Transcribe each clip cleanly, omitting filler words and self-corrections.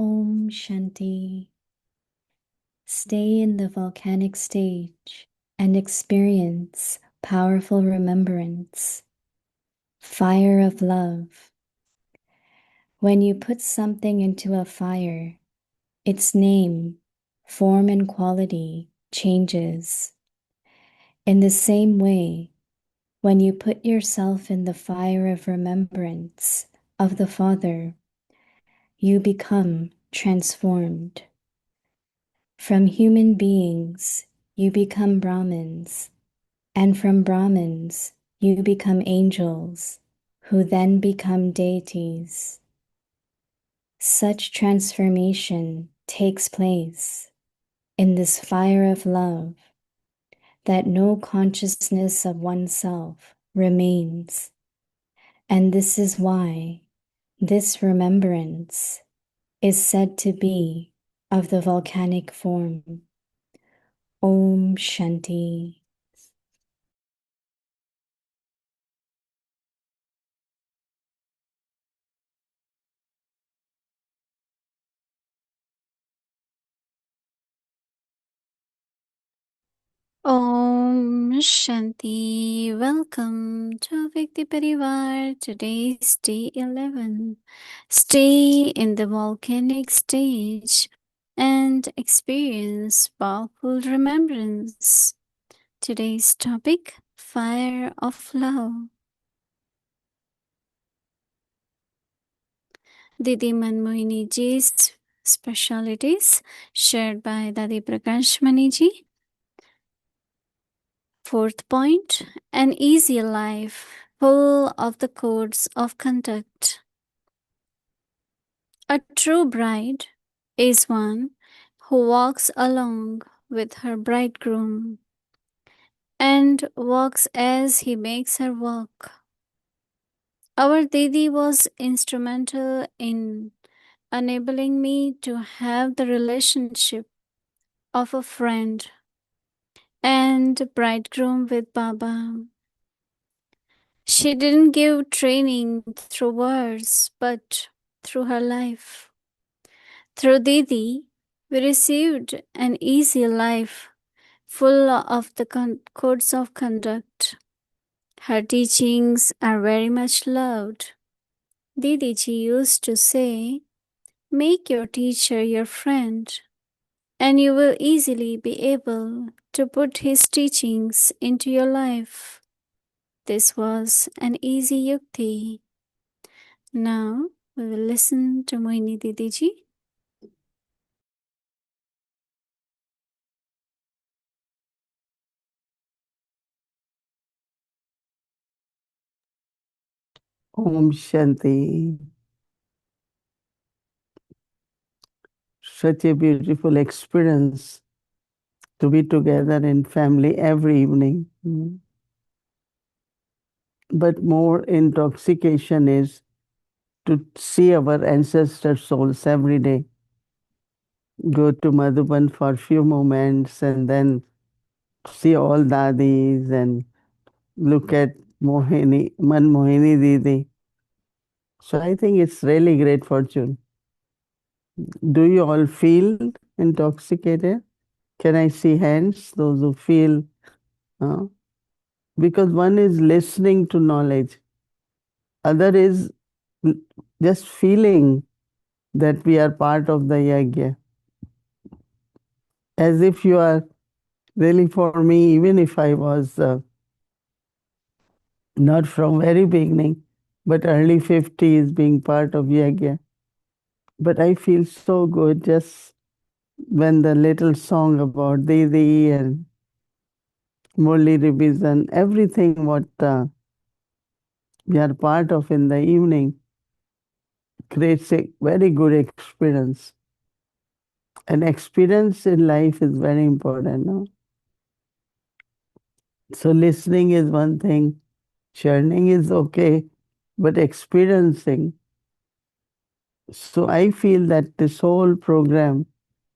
Om Shanti. Stay in the volcanic stage and experience powerful remembrance. Fire of love. When you put something into a fire, its name, form, and quality changes. In the same way, when you put yourself in the fire of remembrance of the Father, you become transformed. From human beings, you become Brahmins, and from Brahmins, you become angels, who then become deities. Such transformation takes place in this fire of love that no consciousness of oneself remains. And this is why this remembrance is said to be of the volcanic form. Om Shanti. Om Shanti. Welcome to Vikti Parivar. Today's day 11. Stay in the volcanic stage and experience powerful remembrance. Today's topic, Fire of Love. Didi Mohini ji's specialities shared by Dadi Prakash Mani ji. Fourth point, an easy life full of the codes of conduct. A true bride is one who walks along with her bridegroom and walks as he makes her walk. Our Didi was instrumental in enabling me to have the relationship of a friend and bridegroom with Baba. She didn't give training through words, but through her life. Through Didi, we received an easy life full of the codes of conduct. Her teachings are very much loved. Didi ji used to say, make your teacher your friend, and you will easily be able to put his teachings into your life. This was an easy yukti. Now we will listen to Mohini Didi ji. Om Shanti. Such a beautiful experience to be together in family every evening. But more intoxication is to see our ancestor souls every day. Go to Madhuban for a few moments and then see all dadis and look at Mohini Didi. So I think it's really great fortune. Do you all feel intoxicated? Can I see hands? Those who feel, because one is listening to knowledge, other is just feeling that we are part of the yajna. As if you are really for me, even if I was not from very beginning, but early 50s being part of yajna. But I feel so good just when the little song about Didi and Murli revision, everything what we are part of in the evening creates a very good experience. And experience in life is very important. No? So listening is one thing, churning is okay, but experiencing. So I feel that this whole program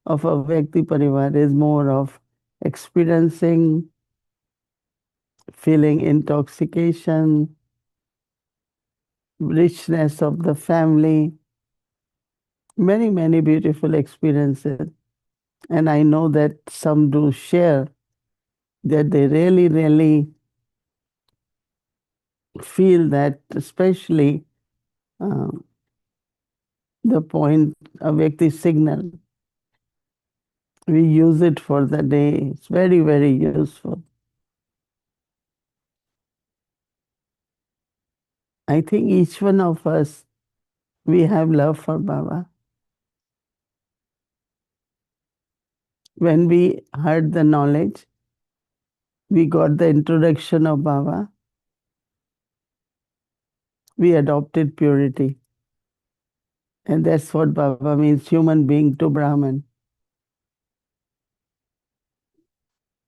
of a Vyakti Parivar is more of experiencing, feeling intoxication, richness of the family, Many, many beautiful experiences. And I know that some do share that they really, really feel that, especially uh, the point Avyakti signal, we use it for the day. It's very, very useful. I think each one of us, we have love for Baba. When we heard the knowledge, we got the introduction of Baba, we adopted purity. And that's what Baba means, human being to Brahman.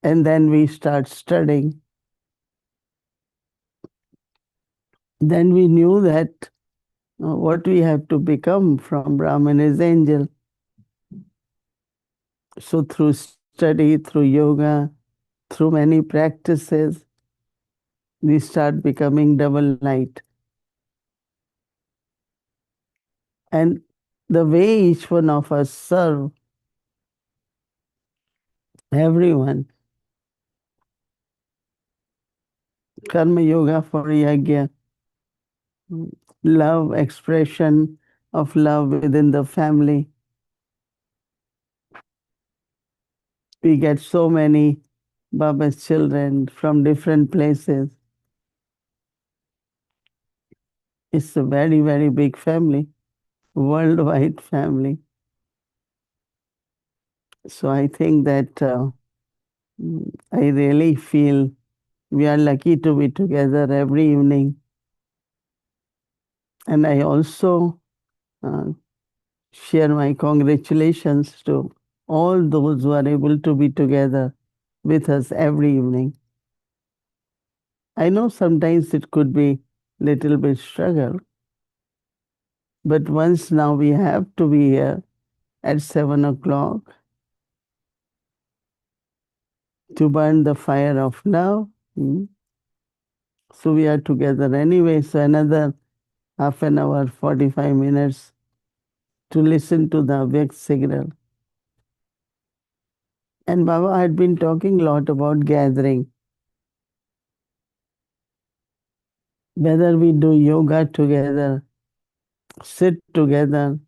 And then we start studying. Then we knew that what we have to become from Brahman is angel. So through study, through yoga, through many practices, we start becoming double light. And the way each one of us serve everyone, karma yoga for yajna, love, expression of love within the family. We get so many Baba's children from different places. It's a very, very big family, worldwide family. So I think that I really feel we are lucky to be together every evening. And I also uh, share my congratulations to all those who are able to be together with us every evening. I know sometimes it could be little bit struggle, but once now we have to be here at 7 o'clock to burn the fire of love. So we are together anyway. So another half an hour, 45 minutes to listen to the Vyakt signal. And Baba had been talking a lot about gathering. Whether we do yoga together, sit together,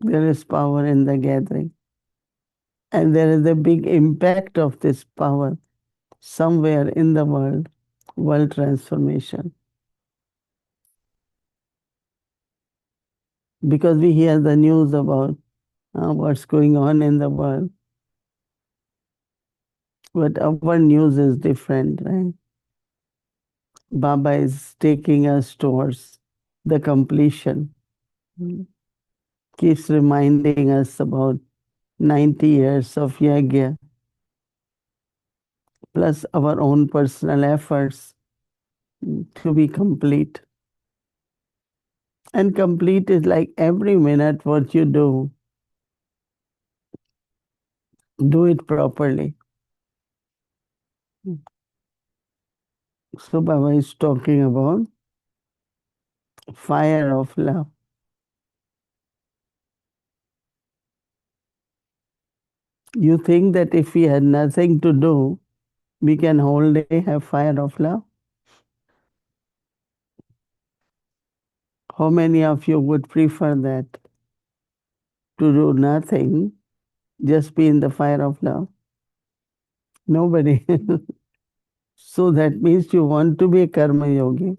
there is power in the gathering. And there is a big impact of this power somewhere in the world transformation. Because we hear the news about what's going on in the world. But our news is different, right? Baba is taking us towards the completion. Keeps reminding us about 90 years of yajna, plus our own personal efforts to be complete. And complete is like every minute what you do it properly. So Baba is talking about fire of love. You think that if we had nothing to do, we can whole day have fire of love? How many of you would prefer that? To do nothing, just be in the fire of love? Nobody. So that means you want to be a karma yogi.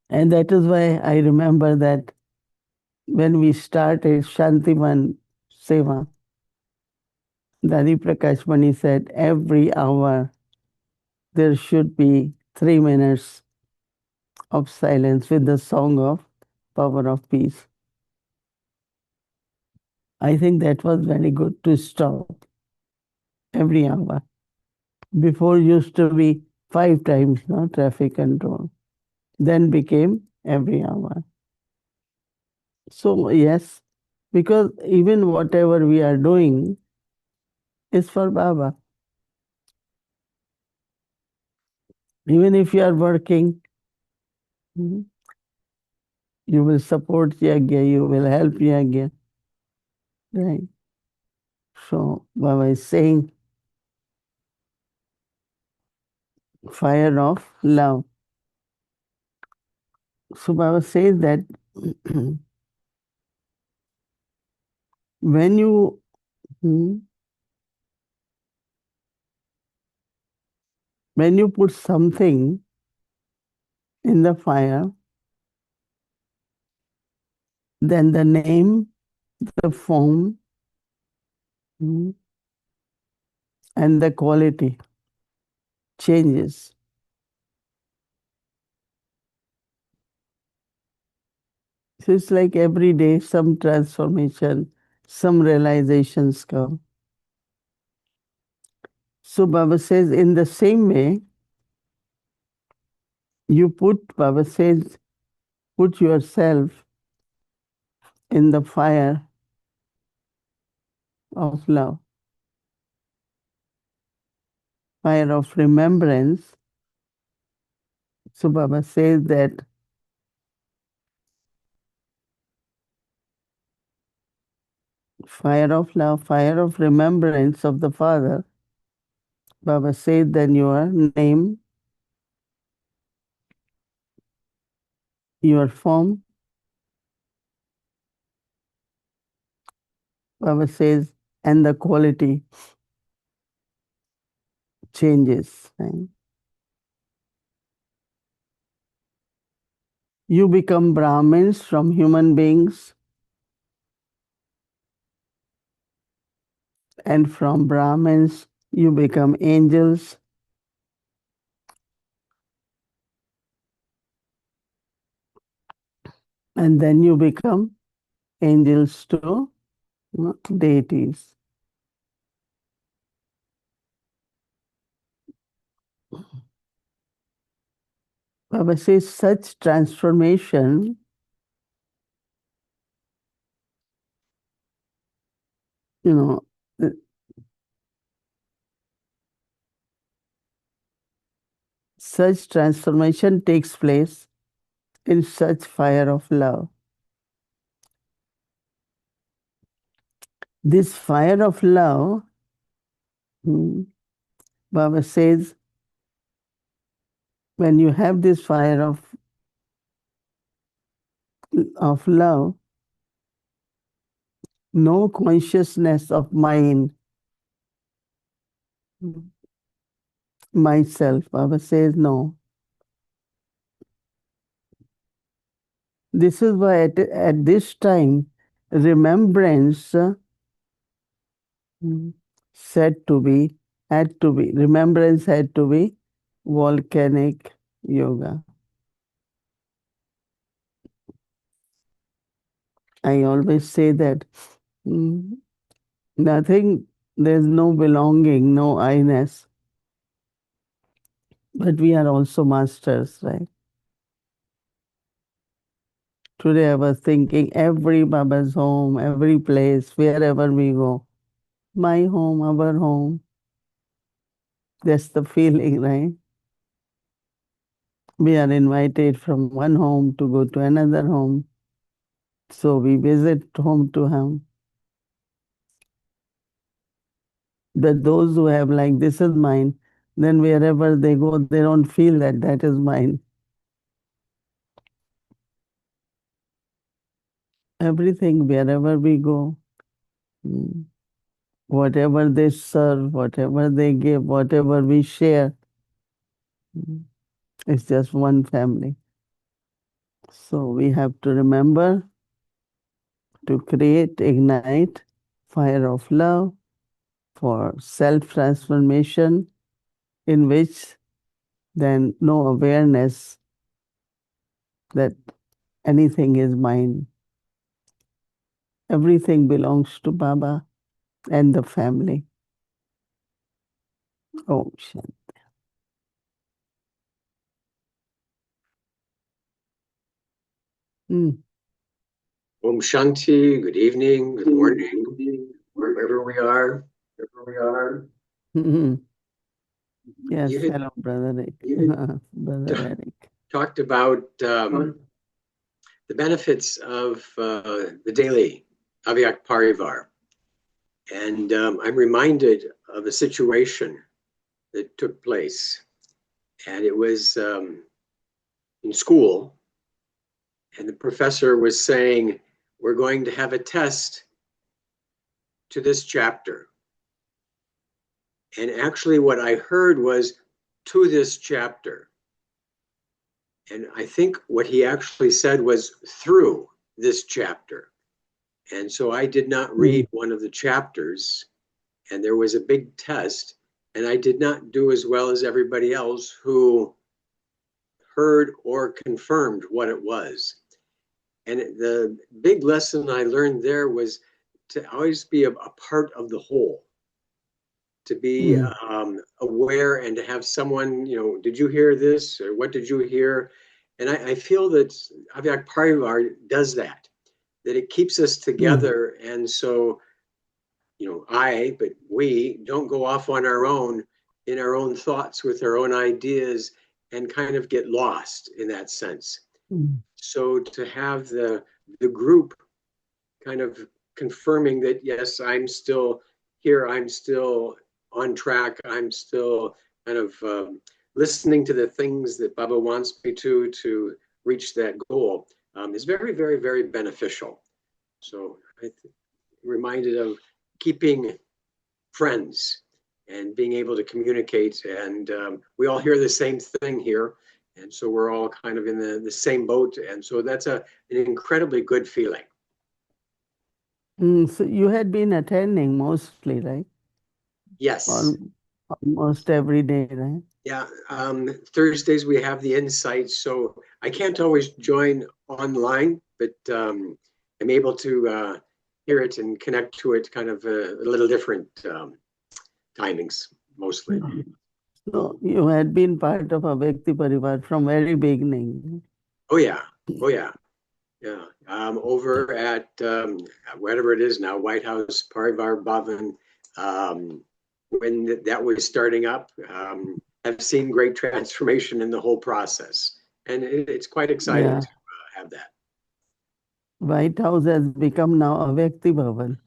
And that is why I remember that when we started Shantiman Seva, Dadi Prakash Mani said every hour there should be 3 minutes of silence with the song of Power of Peace. I think that was very good to stop every hour. Before used to be 5 times, no traffic control. Then became every hour. So yes, because even whatever we are doing is for Baba. Even if you are working, You will support yajna, you will help yajna. Right. So Baba is saying fire of love. So Baba says that when you hmm, when you put something in the fire, then the name, the form, hmm, and the quality changes. So it's like every day some transformation, some realizations come. So Baba says, in the same way, Baba says, put yourself in the fire of love, fire of remembrance. So Baba says that fire of love, fire of remembrance of the Father. Baba says then your name, your form. Baba says, and the quality changes. Right? You become Brahmins from human beings, and from Brahmins you become angels, and then you become angels to deities. Baba says such transformation, you know, such transformation takes place in such fire of love. This fire of love, Baba says, when you have this fire of love, no consciousness of mind, myself. Baba says no. This is why at this time, remembrance said to be, had to be, remembrance had to be volcanic yoga. I always say that nothing, there's no belonging, no I-ness, but we are also masters, right? Today I was thinking every Baba's home, every place, wherever we go, my home, our home. That's the feeling, right? We are invited from one home to go to another home. So we visit home to home. But those who have like, this is mine, then wherever they go, they don't feel that that is mine. Everything, wherever we go, whatever they serve, whatever they give, whatever we share, it's just one family. So we have to remember to create, ignite fire of love for self-transformation, in which then no awareness that anything is mine. Everything belongs to Baba and the family. Oh, Shanti. Om Shanti, good evening, good morning, wherever we are. Yes, You had, hello, Brother Eric. Brother Eric. talked about the benefits of the daily Avyak Parivar. And I'm reminded of a situation that took place. And it was in school. And the professor was saying, we're going to have a test to this chapter. And actually, what I heard was to this chapter. And I think what he actually said was through this chapter. And so I did not read one of the chapters, and there was a big test, and I did not do as well as everybody else who heard or confirmed what it was. And the big lesson I learned there was to always be a part of the whole, to be aware and to have someone, did you hear this? Or what did you hear? And I feel that Avyak Parivar does that it keeps us together. And so, but we don't go off on our own in our own thoughts with our own ideas and kind of get lost in that sense. So to have the group kind of confirming that, yes, I'm still here, I'm still on track, I'm still kind of listening to the things that Baba wants me to reach that goal is very, very, very beneficial. So I'm reminded of keeping friends and being able to communicate. And we all hear the same thing here. And so we're all kind of in the same boat. And so that's an incredibly good feeling. So you had been attending mostly, right? Yes. Almost every day, right? Yeah. Thursdays we have the insight. So I can't always join online, but I'm able to hear it and connect to it kind of a little different timings, mostly. So you had been part of a Bhakti Parivar from very beginning. Oh, yeah. Oh, yeah. Yeah. Over at whatever it is now, White House, Parivar Bhavan, when that was starting up, I've seen great transformation in the whole process. And it's quite exciting to have that. White House has become now a Bhakti Bhavan.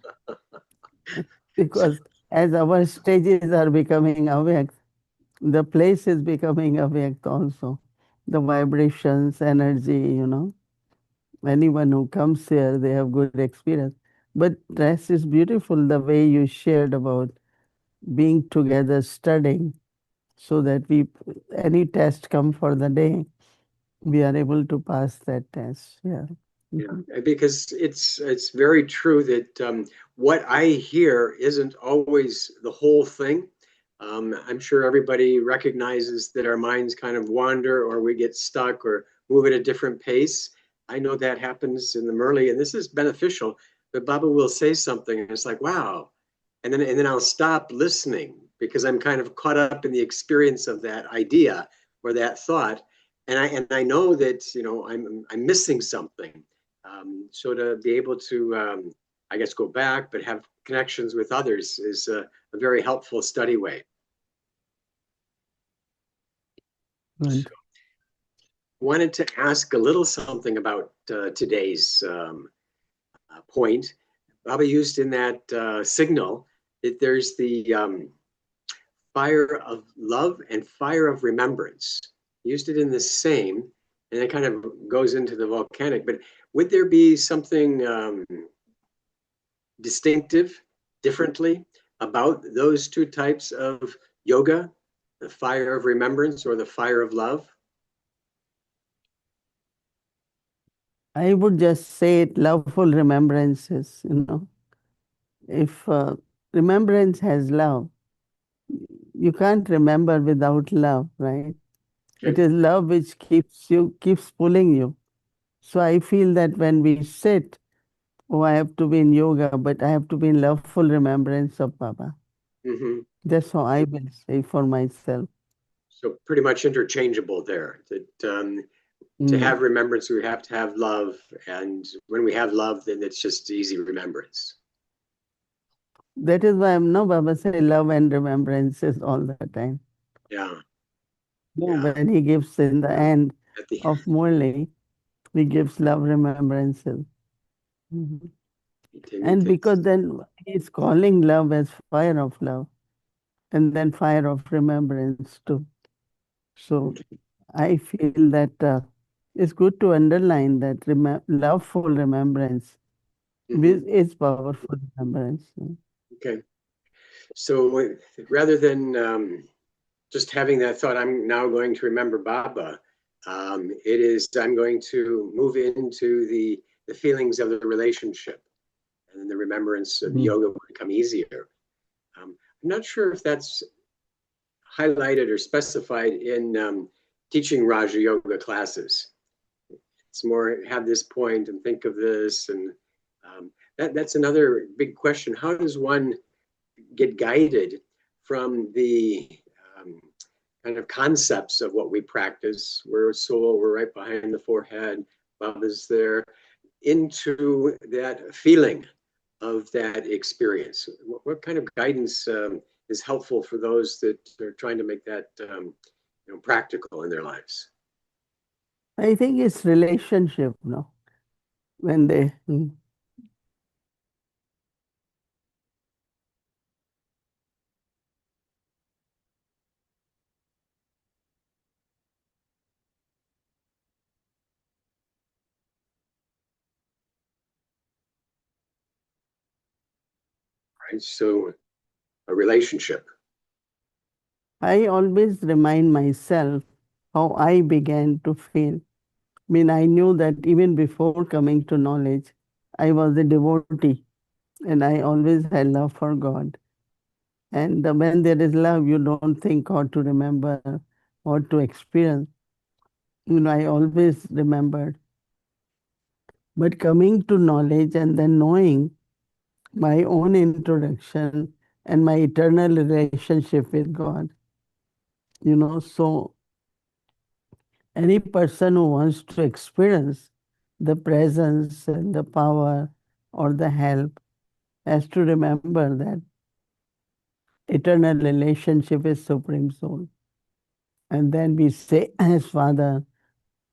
Because as our stages are becoming avyakt, the place is becoming avyakt also. The vibrations, energy, Anyone who comes here, they have good experience. But rest is beautiful, the way you shared about being together, studying, so that any test come for the day, we are able to pass that test. Yeah. Yeah, because it's very true that what I hear isn't always the whole thing. I'm sure everybody recognizes that our minds kind of wander or we get stuck or move at a different pace. I know that happens in the Murli, and this is beneficial. But Baba will say something, and it's like, wow, and then I'll stop listening because I'm kind of caught up in the experience of that idea or that thought, and I know that I'm missing something. So to be able to, I guess, go back but have connections with others is a very helpful study way. Good. So, wanted to ask a little something about today's point. Baba used in that signal that there's the fire of love and fire of remembrance. He used it in the same, and it kind of goes into the volcanic. But would there be something distinctive, differently about those two types of yoga, the fire of remembrance or the fire of love? I would just say it, loveful remembrances, If remembrance has love, you can't remember without love, right? Okay. It is love which keeps pulling you. So I feel that when we sit, oh, I have to be in yoga, but I have to be in loveful remembrance of Baba. Mm-hmm. That's how I will say for myself. So pretty much interchangeable there. That to have remembrance, we have to have love, and when we have love, then it's just easy remembrance. That is why Baba say love and remembrances all the time. Yeah. When he gives in the end At the of Murli, He gives love remembrances. Mhm. And because then he's calling love as fire of love, and then fire of remembrance too. So I feel that it's good to underline that loveful remembrance is powerful remembrance. Okay. So rather than just having that thought, I'm now going to remember Baba, it is I'm going to move into the feelings of the relationship, and then the remembrance of the yoga will become easier. I'm not sure if that's highlighted or specified in teaching Raja Yoga classes. It's more have this point and think of this, and that's another big question. How does one get guided from the um, kind of concepts of what we practice? We're a soul, we're right behind the forehead, Baba's there, into that feeling of that experience. What kind of guidance is helpful for those that are trying to make that practical in their lives? I think it's relationship, no? When they Right. So a relationship. I always remind myself how I began to feel. I mean, I knew that even before coming to knowledge, I was a devotee and I always had love for God. And when there is love, you don't think or to remember or to experience. I always remembered. But coming to knowledge and then knowing my own introduction and my eternal relationship with God, so any person who wants to experience the presence and the power or the help has to remember that eternal relationship is Supreme Soul. And then we say, as Father,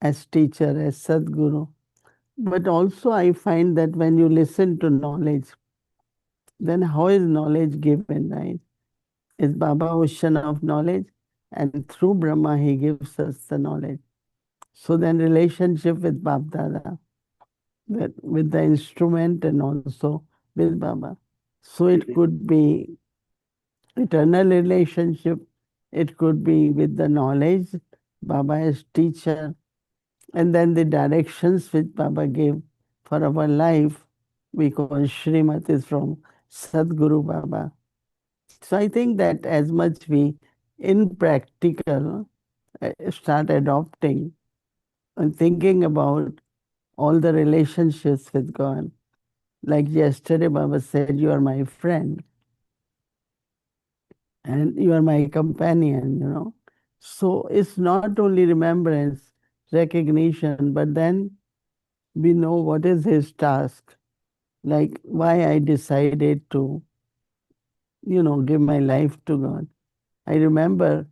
as teacher, as Sadguru. But also, I find that when you listen to knowledge, then how is knowledge given, right? Is Baba ocean of knowledge? And through Brahma, he gives us the knowledge. So then relationship with Bab Dada, that with the instrument and also with Baba. So it could be eternal relationship, it could be with the knowledge, Baba as teacher, and then the directions which Baba gave for our life, because Srimad is from Sadguru Baba. So I think that as much we in practical start adopting and thinking about all the relationships with God. Like yesterday, Baba said, "You are my friend and you are my companion." So it's not only remembrance, recognition, but then we know what is his task, like why I decided to, give my life to God. I remember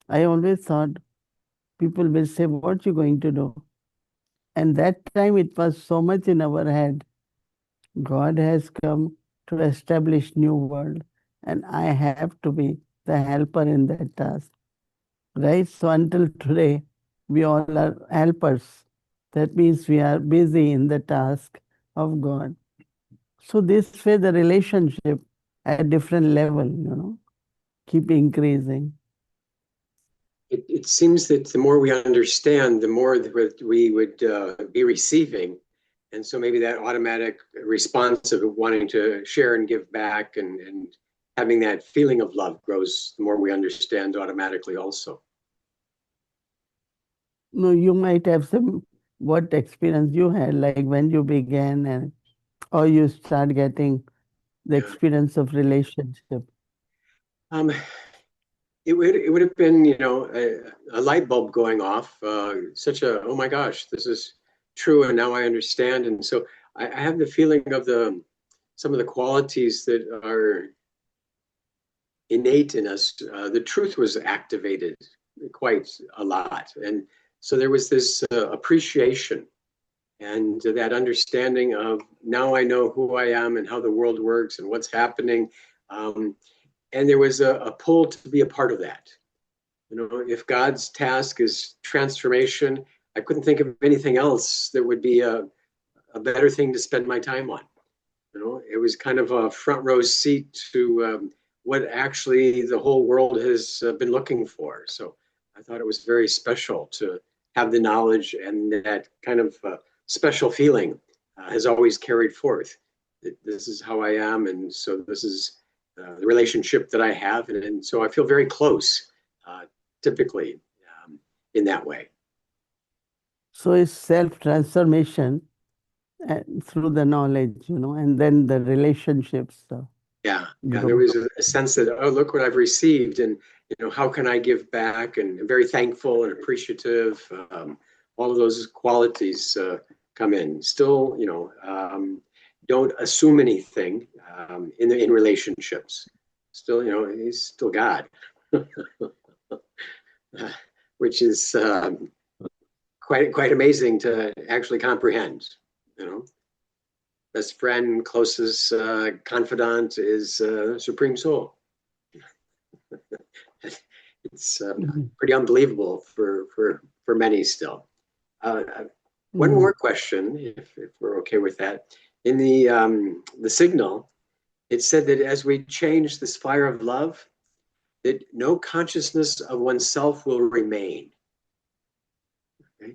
I always thought people will say, "What you going to do?" And that time it was so much in our head. God has come to establish new world, and I have to be the helper in that task. Right? So until today, we all are helpers. That means we are busy in the task of God. So this way the relationship at different level, keep increasing. It seems that the more we understand, the more that we would be receiving. And so maybe that automatic response of wanting to share and give back and having that feeling of love grows the more we understand automatically also. No, you might have some what experience you had, like when you began and or you start getting the Yeah. experience of relationship. Um, it would have been, a light bulb going off, such a, oh my gosh, this is true. And now I understand. And so I have the feeling of some of the qualities that are innate in us. The truth was activated quite a lot. And so there was this appreciation And that understanding of now I know who I am and how the world works and what's happening. And there was a pull to be a part of that. You know, if God's task is transformation, I couldn't think of anything else that would be a better thing to spend my time on. You know, it was kind of a front row seat to what actually the whole world has been looking for. So I thought it was very special to have the knowledge, and that kind of special feeling has always carried forth. This is how I am, and so this is the relationship that I have, and so I feel very close, typically, in that way. So it's self-transformation through the knowledge, and then the relationships Yeah, grow. there was a sense that, oh, look what I've received, and how can I give back? And I'm very thankful and appreciative. All of those qualities come in. Still, don't assume anything in relationships. Still, he's still God, which is quite amazing to actually comprehend. Best friend, closest confidant is Supreme Soul. It's pretty unbelievable for many still. One more question, if we're okay with that. In the signal, it said that as we change this fire of love, that no consciousness of oneself will remain. Okay?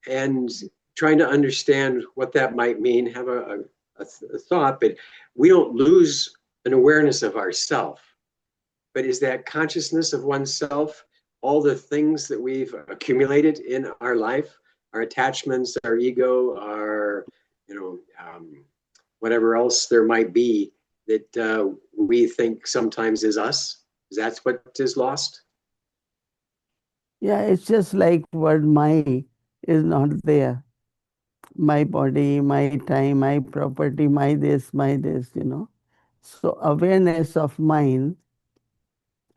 And trying to understand what that might mean, have a thought, but we don't lose an awareness of ourself. But is that consciousness of oneself all the things that we've accumulated in our life, our attachments, our ego, our, whatever else there might be that we think sometimes is us? Is that what is lost? Yeah, it's just like word my is not there. My body, my time, my property, my this. So awareness of mine,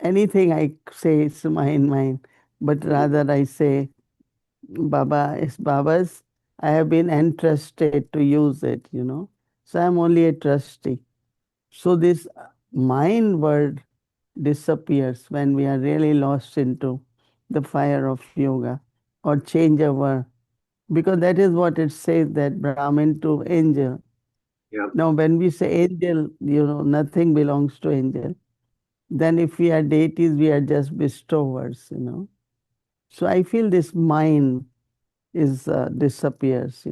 anything I say is mine, but rather I say, Baba is Baba's. I have been entrusted to use it. So I'm only a trustee. So this mine word disappears when we are really lost into the fire of yoga or change our, because that is what it says, that Brahmin to angel. Yeah. Now, when we say angel, nothing belongs to angel. Then if we are deities, we are just bestowers. So I feel this mind is disappears,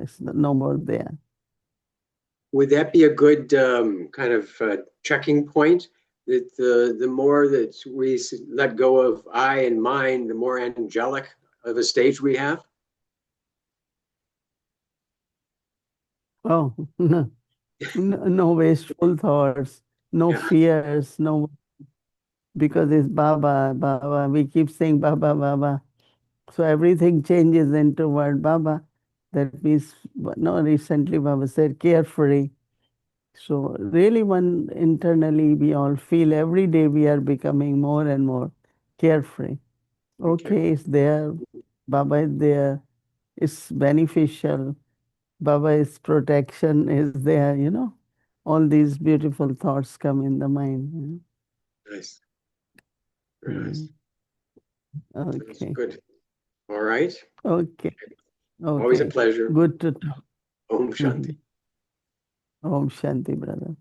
it's no more there. Would that be a good kind of checking point? That the more that we let go of I and mine, the more angelic of a stage we have? Oh, no wasteful thoughts, no Yeah. fears, no, because it's Baba, Baba. We keep saying Baba, Baba. So everything changes into word Baba. That means, no, recently Baba said carefree. So really one internally we all feel every day we are becoming more and more carefree. Okay, it's there. Baba is there. It's beneficial. Baba's protection is there. All these beautiful thoughts come in the mind. Nice. Very nice. That's Okay. good. All right. Okay. Always a Okay. pleasure. Good to talk. Om Shanti. Om Shanti, brother.